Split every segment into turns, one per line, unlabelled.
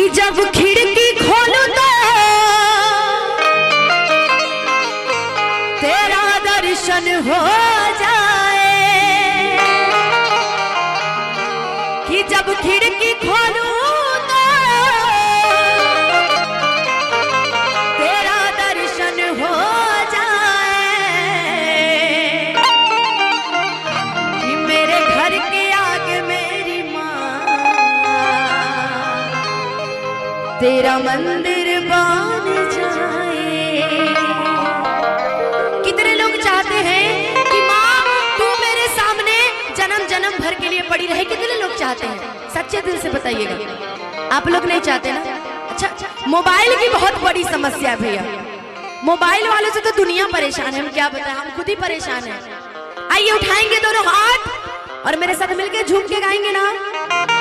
कि जब खिड़की खोलूं तो तेरा दर्शन हो जाए, कि जब खिड़की खोलूं तो तेरा दर्शन हो जाए, कि मेरे घर के आगे मेरी माँ तेरा मंदिर बन जाए। कितने लोग चाहते हैं कि माँ तू मेरे सामने जन्म जन्म भर के लिए पड़ी रहे? कितने लोग चाहते हैं? सच्चे दिल से बताइएगा, आप लोग नहीं चाहते ना? अच्छा, मोबाइल की बहुत बड़ी समस्या है भैया। मोबाइल वालों से तो दुनिया परेशान है, हम क्या बताएं, हम खुद ही परेशान हैं। आइए उठाएंगे दोनों हाथ और मेरे साथ मिलकर झूम के गाएंगे ना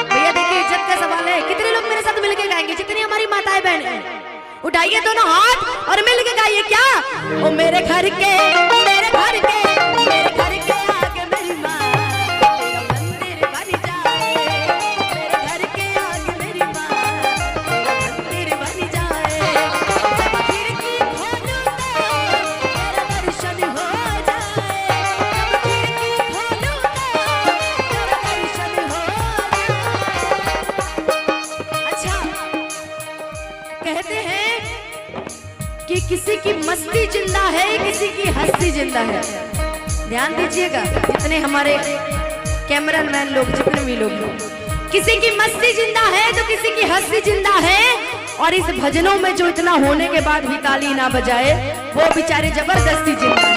भैया। देखिए इज्जत का सवाल है, कितने लोग मेरे साथ मिलकर गाएंगे? जितनी हमारी माताएं बहनें हैं, उठाइए दोनों हाथ और मिलकर गाइए। क्या ओ मेरे घर के, मेरे घर के, मेरे घर के आगे मेरी माँ तेरा मंदिर बन जाए, मेरे घर के आगे मेरी माँ तेरा मंदिर बन जाए, जब खिड़की खोलूं तो तेरा दर्शन हो जाए, जब खिड़की खोलूं तो तेरा दर्शन हो जाए। अच्छा, कहते हैं कि किसी की मस्ती जिंदा है, किसी की हस्ती जिंदा है। ध्यान दीजिएगा जितने हमारे कैमरामैन लोग, जितने भी लोग, किसी की मस्ती जिंदा है तो किसी की हस्ती जिंदा है। और इस भजनों में जो इतना होने के बाद भी ताली ना बजाए वो बेचारे जबरदस्ती जिंदा है,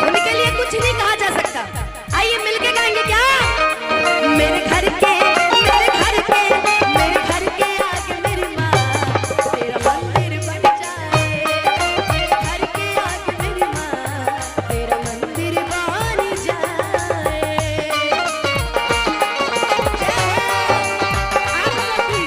उनके लिए कुछ नहीं कहा जा सकता। आइए मिलके गाएंगे क्या? मेरे घर के, मेरे घर के, मेरे घर के आगे मेरी माँ तेरा मंदिर बन जाए, मेरे घर के आगे मेरी माँ तेरा मंदिर बन जाए। आप सभी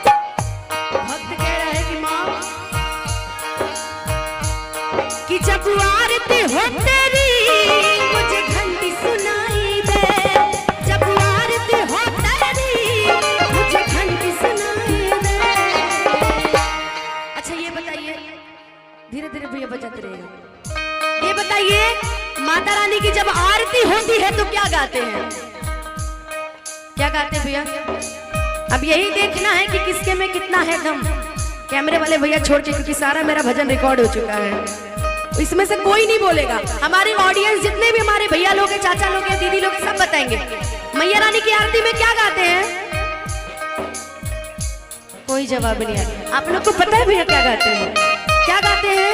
भक्त कह रहा है कि माँ कि जब आरती हो तेरी मुझे घंटी सुनाई दे, जब आरती हो तेरी मुझे घंटी सुनाई दे। अच्छा ये बताइए, धीरे धीरे भैया बजाते रहेगा, ये बताइए माता रानी की जब आरती होती है तो क्या गाते हैं? क्या गाते हैं भैया? अब यही देखना है कि किसके में कितना है दम। कैमरे वाले भैया छोड़ के, क्योंकि सारा मेरा भजन रिकॉर्ड हो चुका है, इसमें से कोई नहीं बोलेगा। हमारी ऑडियंस जितने भी हमारे भैया लोग हैं, चाचा लोग हैं, दीदी लोग, सब बताएंगे मैया रानी की आरती में क्या गाते हैं। कोई जवाब नहीं है। आप लोग को पता है भैया क्या गाते हैं? क्या गाते हैं?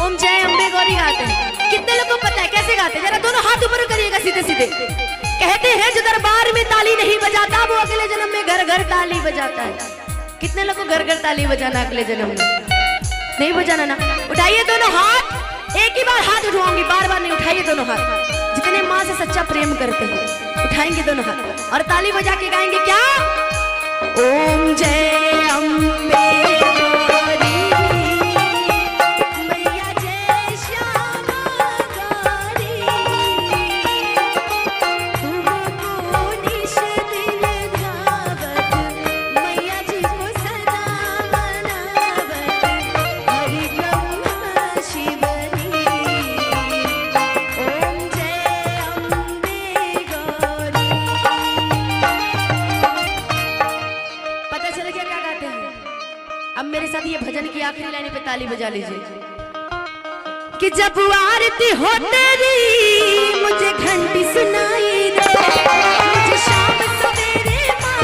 ओम जय अम्बे गौरी गाते हैं। कितने लोग को पता है कैसे गाते हैं? जरा दोनों हाथ ऊपर करिएगा सीधे सीधे। कहते हैं जो दरबार में ताली नहीं बजाता वो अगले जन्म में घर घर ताली बजाता है। कितने लोग को घर घर ताली बजाना अगले जन्म में? नहीं बजाना ना? उठाइए दोनों हाथ, एक ही बार हाथ उठाऊंगी, बार बार नहीं। उठाइए दोनों हाथ, जितने माँ से सच्चा प्रेम करते हैं उठाएंगे दोनों हाथ और ताली बजा के गाएंगे क्या? ओम जय अम्बे ये भजन की आखिरी लाइन पे ताली बजा लीजिए कि जब आरती हो तेरी मुझे घंटी सुनाई दे, मुझे शाम सवेरे माँ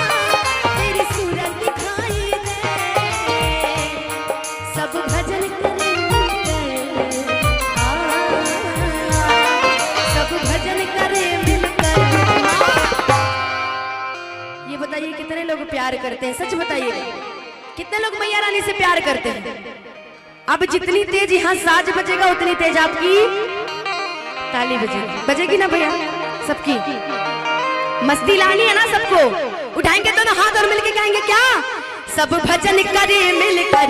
तेरी सूरत दिखाई दे, सब भजन करे सब भजन करे मिलकर। ये बताइए कितने लोग प्यार करते हैं? सच बताइए, कितने लोग मैया रानी से प्यार करते हैं? अब जितनी तेज यहाँ साज बजेगा उतनी तेज आपकी ताली बजेगी। बजेगी ना भैया? सबकी मस्ती लानी है ना सबको। उठाएंगे तो ना हाथ और मिलके गाएंगे क्या? सब भजन करे मिलकर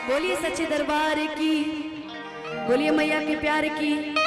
बोलिए सच्चे दरबार की, बोलिए मैया के प्यार की।